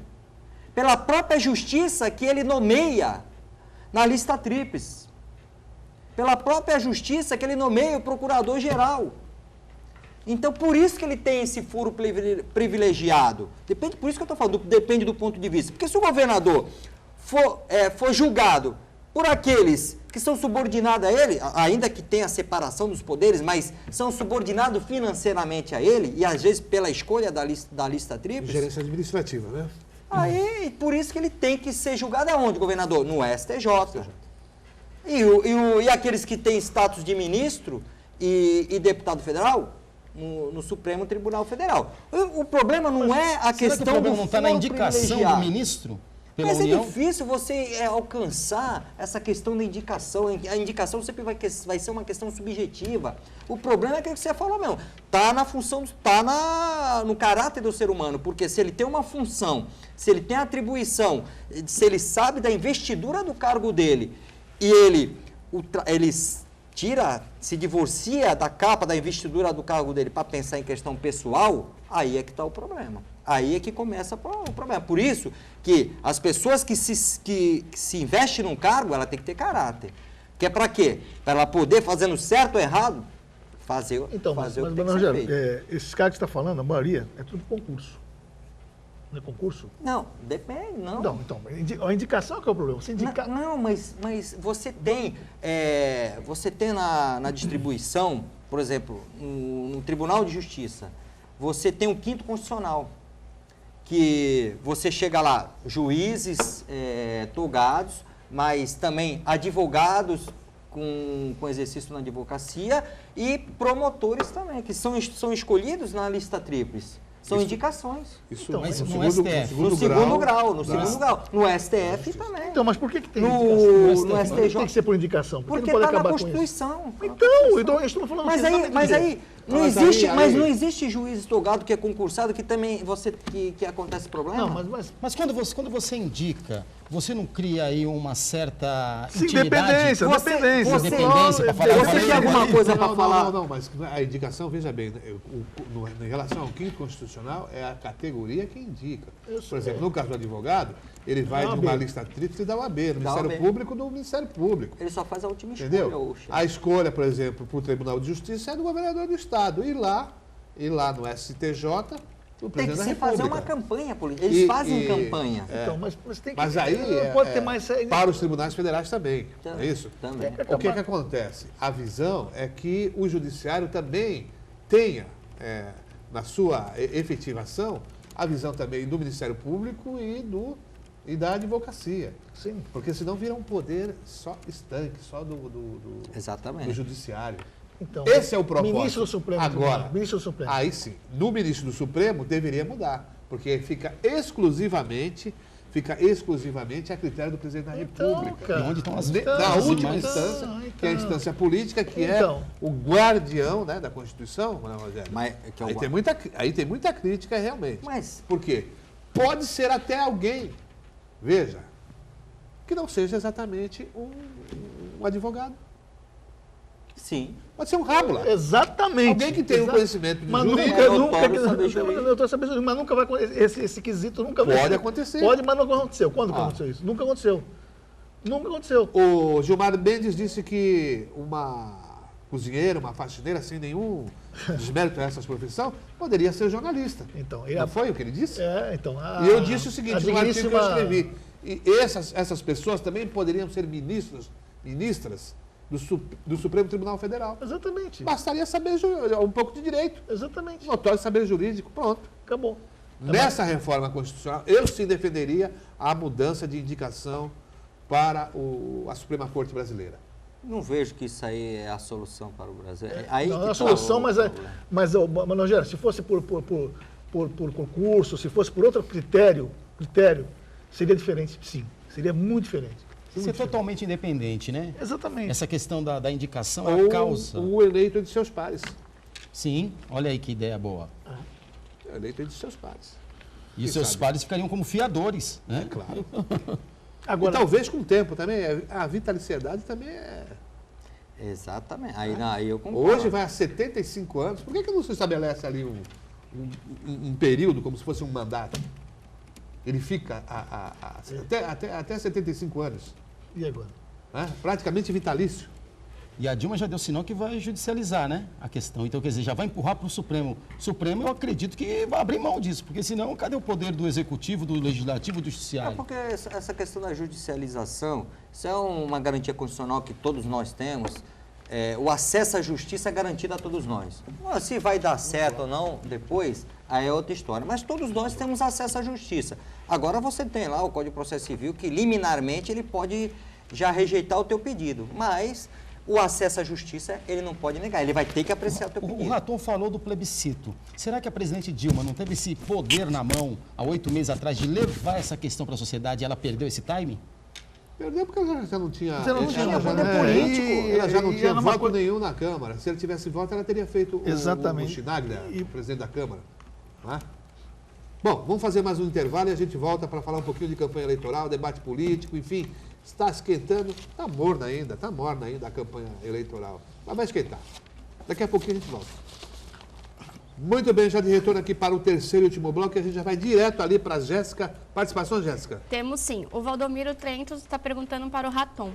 pela própria justiça que ele nomeia na lista tríplice, pela própria justiça que ele nomeia o procurador-geral. Então, por isso que ele tem esse foro privilegiado. Por isso que eu estou falando, depende do ponto de vista. Porque se o governador for julgado por aqueles que são subordinados a ele, ainda que tenha a separação dos poderes, mas são subordinados financeiramente a ele, e às vezes pela escolha da lista tríplice... Gerência administrativa, né? Aí, por isso que ele tem que ser julgado aonde, governador? No STJ. E aqueles que têm status de ministro e deputado federal? No Supremo Tribunal Federal. O problema não é a questão do... O problema não está na indicação do ministro pela União? União? É difícil você alcançar essa questão da indicação. A indicação sempre vai ser uma questão subjetiva. O problema é aquilo que você falou mesmo. Está na função, no caráter do ser humano. Porque se ele tem uma função, se ele tem atribuição, se ele sabe da investidura do cargo dele, e ele se divorcia da capa da investidura do cargo dele para pensar em questão pessoal, aí é que está o problema. Aí é que começa o problema. Por isso que as pessoas que se investem num cargo, ela tem que ter caráter. Que é para quê? Para ela poder, fazendo certo ou errado, fazer o que tem que ser feito. Esses caras que você está falando, a maioria, é tudo concurso. Não é concurso? Não, depende, não. Não, então, a indicação que é o problema. Você indica... Não, mas você tem na distribuição, por exemplo, no Tribunal de Justiça, você tem o 5º Constitucional, que você chega lá, juízes togados, mas também advogados com exercício na advocacia e promotores também, que são escolhidos na lista tríplice. São indicações. Isso então, mas no STF. No segundo grau. No STF também. Então, mas por que tem indicação? No STJ. Tem que ser por indicação. Porque está na Constituição. Então, eu estou falando... Mas aí não existe juiz togado que é concursado que também que acontece esse problema? Não, mas quando você indica, você não cria aí uma certa intimidade? Dependência para falar. Você tem alguma coisa para falar? Não, mas a indicação, veja bem, em relação ao 5º Constitucional, é a categoria que indica. Por exemplo, no caso do advogado, ele vai de uma lista tríplice e dá o AB, no Ministério Público, do Ministério Público. Ele só faz a última escolha. Entendeu? A escolha, por exemplo, para o Tribunal de Justiça é do governador do Estado. E lá no STJ, o presidente da República. Tem que se fazer uma campanha política. Eles fazem campanha. Então, mas tem que... Mas aí pode ter mais... para os tribunais federais também, não é isso? Também. O que acontece? A visão é que o judiciário também tenha, na sua efetivação, a visão também do Ministério Público e da advocacia. Sim. Porque senão vira um poder só estanque, só do judiciário. Então, esse é o propósito. Ministro do Supremo. Agora, Ministro do Supremo. Aí sim, no ministro do Supremo deveria mudar, porque fica exclusivamente fica exclusivamente a critério do presidente da República. cara. E onde estão as Na última mais- instância, que é a então. instância política, que Então. é o guardião, né, da Constituição, né, Rogério? Mas, que é o Aí tem muita crítica, realmente. Mas- Por quê? Pode ser até alguém, veja, que não seja exatamente um advogado. Sim. Pode ser um rábula. Exatamente. Alguém que tem um Exato. conhecimento de Mas jurídico. nunca saber jurídico, mas nunca vai acontecer. Esse quesito nunca vai Pode acontecer. Pode, mas não aconteceu. Quando que aconteceu isso? Nunca aconteceu. Nunca aconteceu. O Gilmar Mendes disse que uma cozinheira, uma faxineira, sem nenhum desmérito a essa profissão, poderia ser jornalista. Então, Não foi o que ele disse? então, E eu disse o seguinte, no artigo que eu digníssima- escrevi, e essas pessoas também poderiam ser ministras do Supremo Tribunal Federal. Exatamente. Bastaria saber um pouco de direito, Exatamente. notório saber jurídico, pronto. Acabou. Nessa reforma constitucional, eu sim defenderia a mudança de indicação para a Suprema Corte Brasileira. Não vejo que isso aí é a solução para o Brasil. Aí Não que é tá a solução, o mas, problema. mas Rogério, se fosse por concurso, se fosse por outro critério, seria diferente, sim. Seria muito diferente. Ser totalmente independente, né? Exatamente. Essa questão da indicação é a causa. Ou o eleito de seus pares. Sim, olha aí que ideia boa. Eleito de seus pares. E Quem seus sabe? pares ficariam como fiadores, né? Claro. Agora, E talvez com o tempo também, a vitaliciedade também é... Exatamente. Aí eu concordo. Hoje vai a 75 anos, por que não se estabelece ali um período, como se fosse um mandato? Ele fica até 75 anos, e agora? né? Praticamente vitalício. E a Dilma já deu sinal que vai judicializar, né, a questão. Então, quer dizer, já vai empurrar para o Supremo. O Supremo, eu acredito que vai abrir mão disso, porque senão, cadê o poder do Executivo, do Legislativo, do É Judiciário? porque essa questão da judicialização, isso é uma garantia constitucional que todos nós temos. O acesso à justiça é garantido a todos nós. Se vai dar certo ou não depois, aí é outra história. Mas todos nós temos acesso à justiça. Agora você tem lá o Código de Processo Civil que liminarmente ele pode já rejeitar o teu pedido. Mas o acesso à justiça ele não pode negar, ele vai ter que apreciar o teu O pedido. Raton falou do plebiscito. Será que a presidente Dilma não teve esse poder na mão há 8 meses atrás de levar essa questão para a sociedade e ela perdeu esse timing? Perdeu porque ela já não tinha... Você não tinha ela já poder não- político. Ela já não E tinha era uma voto coisa- nenhum na Câmara. Se ela tivesse voto, ela teria feito Exatamente. o Chinaglia, o presidente da Câmara. Não é? Bom, vamos fazer mais um intervalo e a gente volta para falar um pouquinho de campanha eleitoral, debate político, enfim. Está esquentando, está morna ainda a campanha eleitoral. Mas vai esquentar. Daqui a pouquinho a gente volta. Muito bem, já de retorno aqui para o terceiro e último bloco, e a gente já vai direto ali para a Jéssica. Participação, Jéssica? Temos sim. O Valdomiro Trentos está perguntando para o Raton.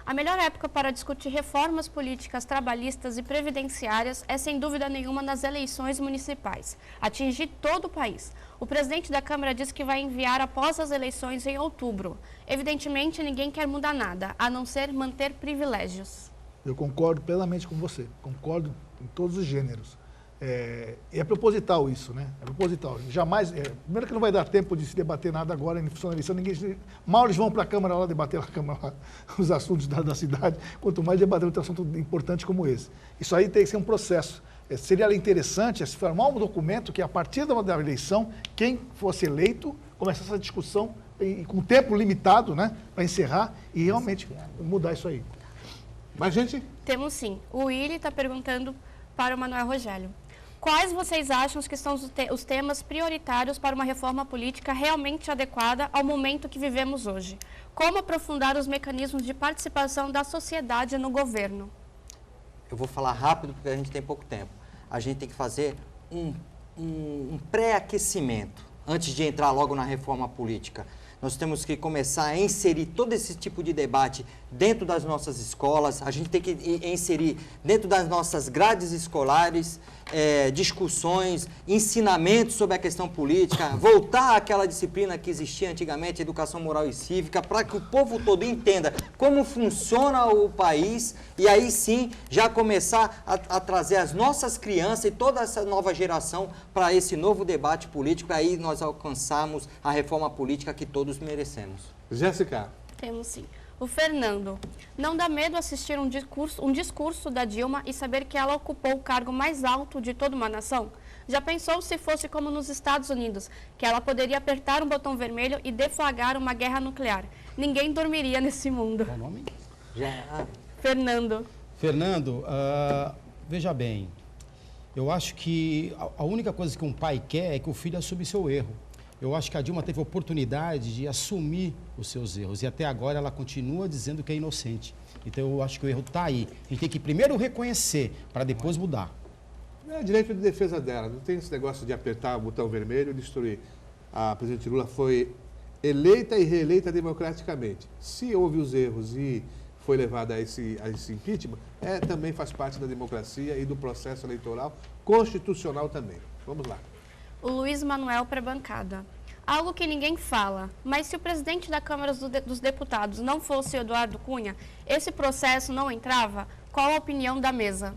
A melhor época para discutir reformas políticas trabalhistas e previdenciárias é, sem dúvida nenhuma, nas eleições municipais. Atingir todo o país. O presidente da Câmara disse que vai enviar após as eleições em outubro. Evidentemente, ninguém quer mudar nada, a não ser manter privilégios. Eu concordo plenamente com você. Concordo em todos os gêneros. E é proposital isso, né? É proposital. Jamais. Primeiro que não vai dar tempo de se debater nada agora em função da eleição. Mal eles vão para a Câmara lá debater na Câmara lá, os assuntos da cidade, quanto mais debater um assunto importante como esse. Isso aí tem que ser um processo. Seria interessante se formar um documento que, a partir da eleição, quem fosse eleito, começasse essa discussão com tempo limitado, né? Para encerrar e realmente mudar isso aí. Mais gente? Temos sim. O Willi está perguntando para o Manuel Rogério. Quais vocês acham que são os temas prioritários para uma reforma política realmente adequada ao momento que vivemos hoje? Como aprofundar os mecanismos de participação da sociedade no governo? Eu vou falar rápido porque a gente tem pouco tempo. A gente tem que fazer um pré-aquecimento antes de entrar logo na reforma política. Nós temos que começar a inserir todo esse tipo de debate dentro das nossas escolas, a gente tem que inserir dentro das nossas grades escolares discussões, ensinamentos sobre a questão política, voltar àquela disciplina que existia antigamente, educação moral e cívica, para que o povo todo entenda como funciona o país e aí sim já começar a trazer as nossas crianças e toda essa nova geração para esse novo debate político, para aí nós alcançarmos a reforma política que todos merecemos. Jéssica. Temos sim. O Fernando. Não dá medo assistir um discurso da Dilma e saber que ela ocupou o cargo mais alto de toda uma nação? Já pensou se fosse como nos Estados Unidos, que ela poderia apertar um botão vermelho e deflagrar uma guerra nuclear? Ninguém dormiria nesse mundo. Qual o nome? Fernando. Fernando, veja bem, eu acho que a única coisa que um pai quer é que o filho assuma seu erro. Eu acho que a Dilma teve a oportunidade de assumir os seus erros e até agora ela continua dizendo que é inocente. Então eu acho que o erro está aí. A gente tem que primeiro reconhecer para depois mudar. É direito de defesa dela, não tem esse negócio de apertar o botão vermelho e destruir. A presidente Lula foi eleita e reeleita democraticamente. Se houve os erros e foi levada a esse impeachment, também faz parte da democracia e do processo eleitoral constitucional também. Vamos lá. O Luiz Manuel para a bancada. Algo que ninguém fala, mas se o presidente da Câmara dos Deputados não fosse Eduardo Cunha, esse processo não entrava? Qual a opinião da mesa?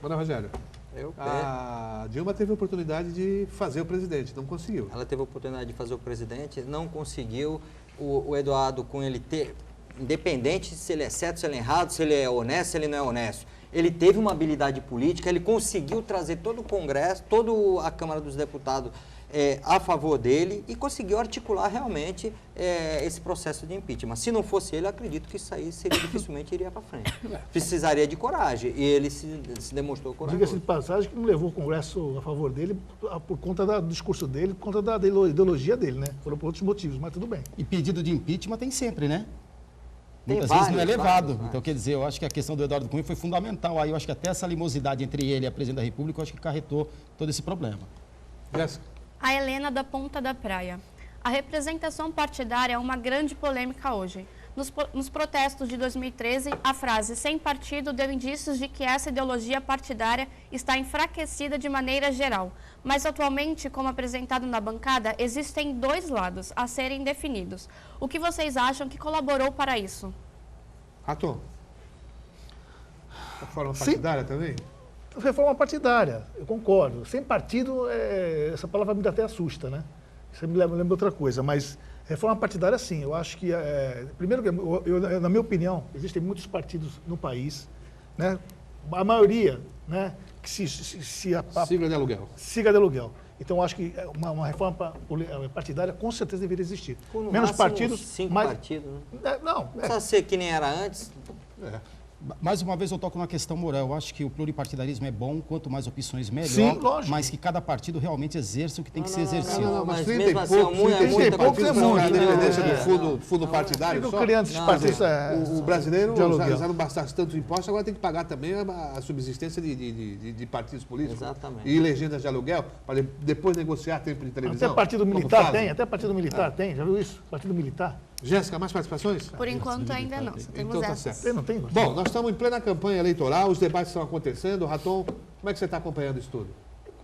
Mano Rogério, a Dilma teve a oportunidade de fazer o presidente, não conseguiu. Ela teve a oportunidade de fazer o presidente, não conseguiu. O Eduardo Cunha, ele independente se ele é certo, se ele é errado, se ele é honesto, se ele não é honesto, ele teve uma habilidade política, ele conseguiu trazer todo o Congresso, toda a Câmara dos Deputados a favor dele e conseguiu articular realmente esse processo de impeachment. Se não fosse ele, eu acredito que isso aí dificilmente iria para frente. Precisaria de coragem e ele se demonstrou corajoso. Diga-se de passagem que não levou o Congresso a favor dele por conta do discurso dele, por conta da ideologia dele, né? Foram por outros motivos, mas tudo bem. E pedido de impeachment tem sempre, né? Tem Muitas vezes não é vários, levado. vários. Então, quer dizer, eu acho que a questão do Eduardo Cunha foi fundamental. Aí eu acho que até essa animosidade entre ele e a presidente da República, eu acho que acarretou todo esse problema. Jéssica. A Helena da Ponta da Praia. A representação partidária é uma grande polêmica hoje. Nos protestos de 2013, a frase "sem partido" deu indícios de que essa ideologia partidária está enfraquecida de maneira geral. Mas atualmente, como apresentado na bancada, existem dois lados a serem definidos. O que vocês acham que colaborou para isso? Raton. A forma partidária também? Reforma partidária, eu concordo. Sem partido, essa palavra me até assusta, né? Isso me lembra outra coisa, mas reforma partidária, sim. Eu acho que, primeiro, na minha opinião, existem muitos partidos no país, né? A maioria, né? Que Sigla de aluguel. Siga de aluguel. Então, eu acho que uma reforma partidária com certeza deveria existir. Com no menos máximo partidos, 5 mais... partidos, né? Não, Não precisa ser que nem era antes. Mais uma vez eu toco numa questão moral. Eu acho que o pluripartidarismo é bom, quanto mais opções, melhor. Sim, lógico. Mas que cada partido realmente exerça o que tem que ser exercido. Não, Mas mas 30 e mesmo assim, poucos, é muita 30 e poucos coisa. é muito. A independência Não, do fundo partidário Ficam só. criando esses partidos. O brasileiro de aluguel. já não bastasse tantos impostos, agora tem que pagar também a subsistência de partidos políticos. Exatamente. E legendas de aluguel, para depois negociar tempo de televisão. Até partido como militar fazem. tem, até partido militar tem, já viu isso? Partido militar. Jéssica, mais participações? Por enquanto ainda não, só temos Então tá essas. certo. Não tem? Bom, nós estamos em plena campanha eleitoral, os debates estão acontecendo. Raton, como é que você está acompanhando isso tudo?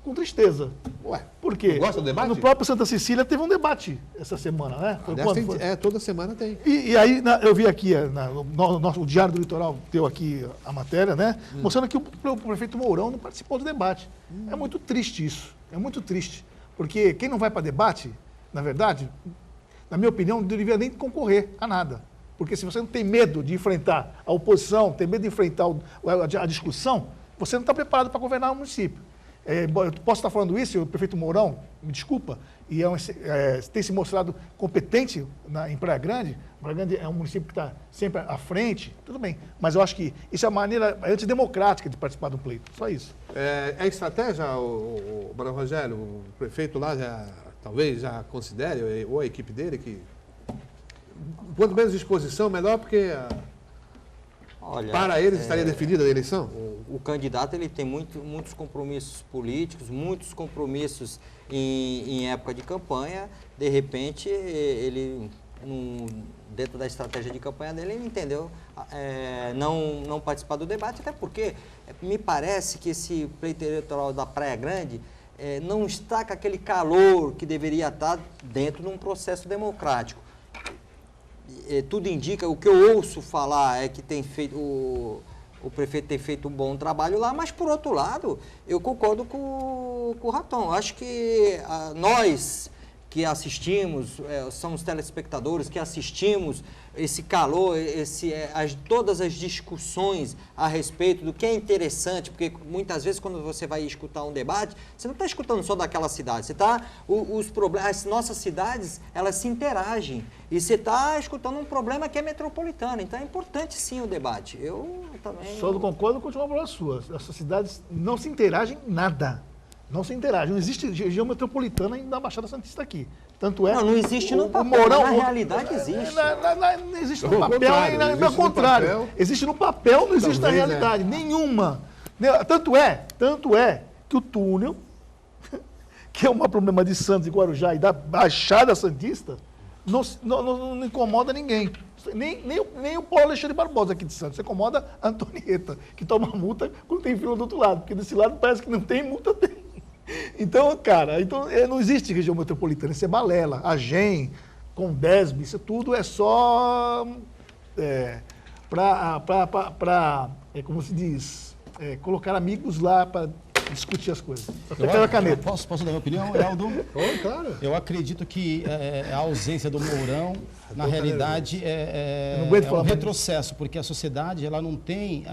Com tristeza. Ué, Por quê? Tu gosta do debate? No próprio Santa Cecília teve um debate essa semana, né? Foi aliás, quando foi? toda semana tem. E aí eu vi aqui, o Diário do Litoral deu aqui a matéria, né? Mostrando que o prefeito Mourão não participou do debate. É muito triste isso. É muito triste. Porque quem não vai para debate, na verdade, na minha opinião, não deveria nem concorrer a nada. Porque se você não tem medo de enfrentar a oposição, tem medo de enfrentar a discussão, você não está preparado para governar o município. Eu posso estar falando isso, o prefeito Mourão, me desculpa, e tem se mostrado competente em Praia Grande. Praia Grande é um município que está sempre à frente, tudo bem. Mas eu acho que isso é uma maneira antidemocrática de participar do pleito, só isso. É estratégia, o Mano Rogério, o prefeito lá talvez já considere, ou a equipe dele, que quanto menos disposição, melhor, porque Olha, para eles estaria definida a eleição? O candidato ele tem muitos compromissos políticos, muitos compromissos em época de campanha. De repente, ele, dentro da estratégia de campanha dele, ele entendeu não participar do debate, até porque me parece que esse pleito eleitoral da Praia Grande não está com aquele calor que deveria estar dentro de um processo democrático. Tudo indica, o que eu ouço falar é que o prefeito tem feito um bom trabalho lá, mas, por outro lado, eu concordo com o Raton. Acho que nós, que assistimos, somos telespectadores que assistimos esse calor, todas as discussões a respeito do que é interessante, porque muitas vezes quando você vai escutar um debate, você não está escutando só daquela cidade, você está, os problemas, as nossas cidades, elas se interagem, e você está escutando um problema que é metropolitano, então é importante sim o debate. Eu também... Só não concordo com uma palavra sua, essas cidades não se interagem nada. Não se interage. Não existe região metropolitana na Baixada Santista aqui. Tanto é... Não existe no papel, Mourão, na realidade existe. Não existe no papel, ao contrário. Existe no papel, não existe na realidade. Nenhuma. Tanto é que o túnel, que é um problema de Santos e Guarujá e da Baixada Santista, não incomoda ninguém. Nem o Paulo Alexandre Barbosa aqui de Santos. Isso incomoda a Antonieta, que toma multa quando tem fila do outro lado. Porque desse lado parece que não tem, multa tem. Então, cara, não existe região metropolitana, isso é balela. Agem, Condesb, isso tudo é só como se diz, colocar amigos lá para discutir as coisas. Até pela caneta. Posso dar minha opinião, Heraldo? Claro. Eu acredito que a ausência do Mourão, na realidade, é um retrocesso, porque a sociedade ela não tem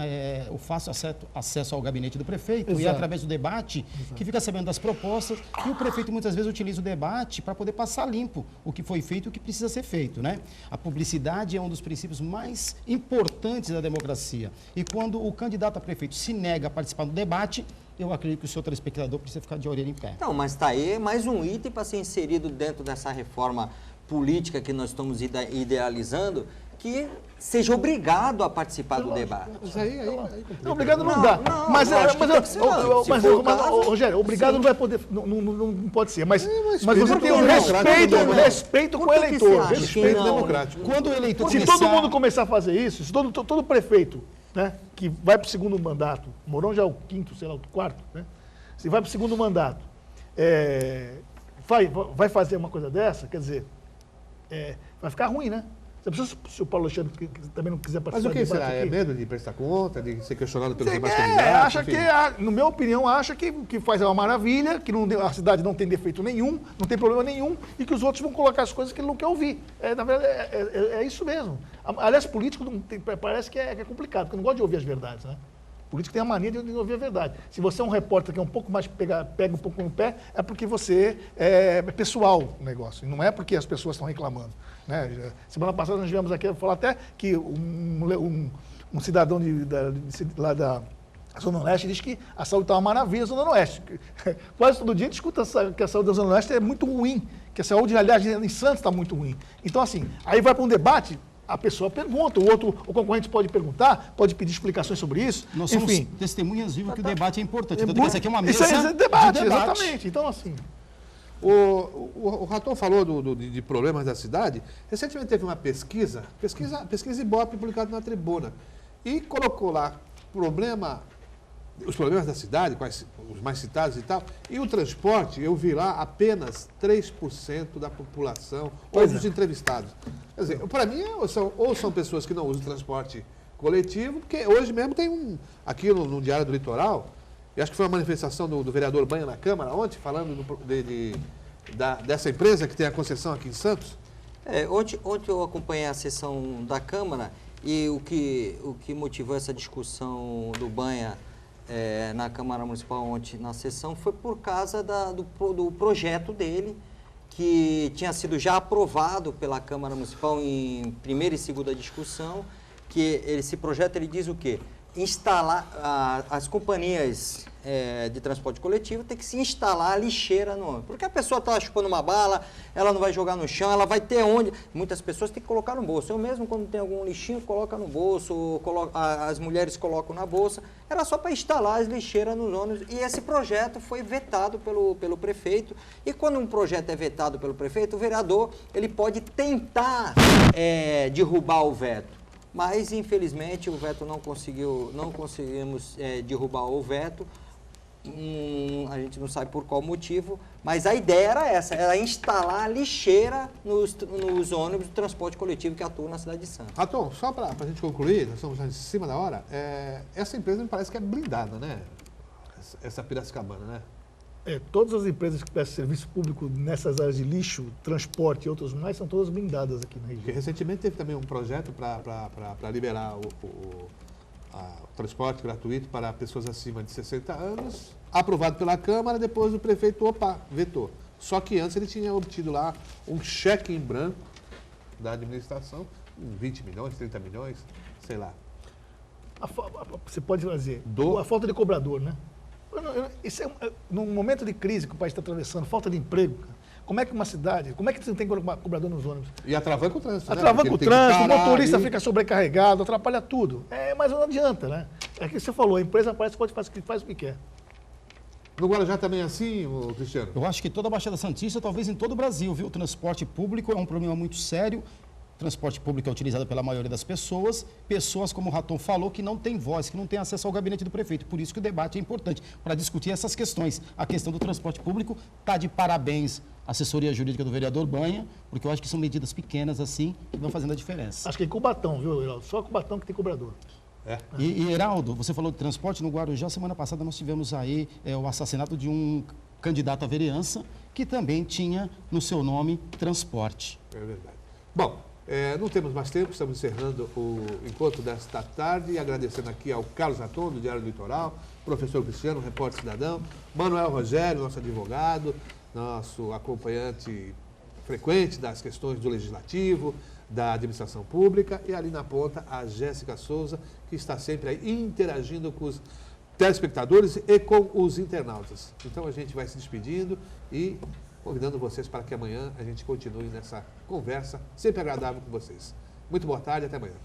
o fácil acesso ao gabinete do prefeito. Exato. E é através do debate que fica sabendo das propostas, e o prefeito muitas vezes utiliza o debate para poder passar limpo o que foi feito e o que precisa ser feito, né? A publicidade é um dos princípios mais importantes da democracia. E quando o candidato a prefeito se nega a participar do debate, eu acredito que o seu telespectador precisa ficar de orelha em pé. Então, mas está aí mais um item para ser inserido dentro dessa reforma política que nós estamos idealizando, que seja obrigado a participar do debate. Mas aí não, obrigado não dá. Rogério, obrigado não vai poder, não pode ser. Mas você tem um respeito com o eleitor. Respeito democrático. Quando o eleitor se todo mundo começar a fazer isso, se todo prefeito, né, que vai para o segundo mandato, Mourão já é o quinto, sei lá, o quarto, né? Se vai para o segundo mandato, vai fazer uma coisa dessa, quer dizer, vai ficar ruim, né? Se o Paulo Alexandre também não quiser participar. Mas o que será? É medo de prestar conta, de ser questionado pelos demais candidatos? Na minha opinião, acha que faz uma maravilha, que a cidade não tem defeito nenhum, não tem problema nenhum, e que os outros vão colocar as coisas que ele não quer ouvir. Na verdade, é isso mesmo. Aliás, político parece que é complicado, porque não gosta de ouvir as verdades, né? Político tem a mania de ouvir a verdade. Se você é um repórter que é um pouco mais pega um pouco no pé, é porque você é pessoal o negócio, e não é porque as pessoas estão reclamando. Né? Semana passada nós viemos aqui falar até que um cidadão lá da Zona Oeste diz que a saúde está uma maravilha na Zona Oeste. Quase todo dia a gente escuta que a saúde da Zona Oeste é muito ruim, que a saúde, aliás, em Santos está muito ruim. Então, assim, aí vai para um debate, a pessoa pergunta, o concorrente pode perguntar, pode pedir explicações sobre isso. Nós somos testemunhas vivas que o debate é importante. Então, essa aqui é uma mesa de debate. Exatamente. Então, assim... O Raton falou de problemas da cidade. Recentemente teve uma pesquisa Ibope publicada na Tribuna, e colocou lá os problemas da cidade, os mais citados e tal, e o transporte, eu vi lá apenas 3% da população, ou dos entrevistados. Quer dizer, para mim, ou são pessoas que não usam transporte coletivo, porque hoje mesmo tem aqui no Diário do Litoral, eu acho que foi uma manifestação do vereador Banha na Câmara ontem, falando dessa empresa que tem a concessão aqui em Santos. Ontem eu acompanhei a sessão da Câmara, e o que motivou essa discussão do Banha na Câmara Municipal ontem na sessão foi por causa do projeto dele, que tinha sido já aprovado pela Câmara Municipal em primeira e segunda discussão, que esse projeto ele diz o quê? Instalar, as companhias de transporte coletivo tem que se instalar a lixeira no ônibus. Porque a pessoa está chupando uma bala, ela não vai jogar no chão, ela vai ter onde. Muitas pessoas têm que colocar no bolso. Eu mesmo, quando tem algum lixinho, coloca no bolso, as mulheres colocam na bolsa. Era só para instalar as lixeiras nos ônibus. E esse projeto foi vetado pelo prefeito. E quando um projeto é vetado pelo prefeito, o vereador ele pode tentar derrubar o veto. Mas, infelizmente, o veto não conseguimos derrubar o veto. A gente não sabe por qual motivo, mas a ideia era essa, era instalar lixeira nos ônibus do transporte coletivo que atuam na cidade de Santos. Raton, só para a gente concluir, nós estamos já em cima da hora, essa empresa me parece que é blindada, né? Essa Piracicabana, né? Todas as empresas que prestam serviço público nessas áreas de lixo, transporte e outros mais, são todas blindadas aqui na Porque região. recentemente teve também um projeto para liberar o transporte gratuito para pessoas acima de 60 anos, aprovado pela Câmara, depois o prefeito, vetou. Só que antes ele tinha obtido lá um cheque em branco da administração, 20 milhões, 30 milhões, sei lá. Você pode fazer Do- a falta de cobrador, né? Isso num momento de crise que o país está atravessando, falta de emprego, cara, como é que uma cidade, como é que você tem cobrador nos ônibus? E atravanca o trânsito, né? Atravanca Porque o ele tem que trânsito, o parar motorista ali. fica sobrecarregado, atrapalha tudo. Mas não adianta, né? É que você falou, a empresa parece que faz o que quer. No Guarujá também é assim, Cristiano? Eu acho que toda a Baixada Santista, talvez em todo o Brasil, viu? O transporte público é um problema muito sério. O transporte público é utilizado pela maioria das pessoas. Pessoas, como o Raton falou, que não têm voz, que não têm acesso ao gabinete do prefeito. Por isso que o debate é importante, para discutir essas questões. A questão do transporte público está de parabéns a assessoria jurídica do vereador Banha, porque eu acho que são medidas pequenas assim que vão fazendo a diferença. Acho que em Cubatão, viu, Heraldo? Só Cubatão que tem cobrador. E Heraldo, você falou de transporte no Guarujá. Semana passada nós tivemos aí o assassinato de um candidato à vereança que também tinha no seu nome transporte. É verdade. Bom, não temos mais tempo, estamos encerrando o encontro desta tarde e agradecendo aqui ao Carlos Raton, do Diário do Litoral, professor Cristiano, repórter cidadão, Manuel Rogério, nosso advogado, nosso acompanhante frequente das questões do Legislativo, da administração pública, e ali na ponta a Jéssica Souza, que está sempre aí interagindo com os telespectadores e com os internautas. Então a gente vai se despedindo e convidando vocês para que amanhã a gente continue nessa conversa sempre agradável com vocês. Muito boa tarde e até amanhã.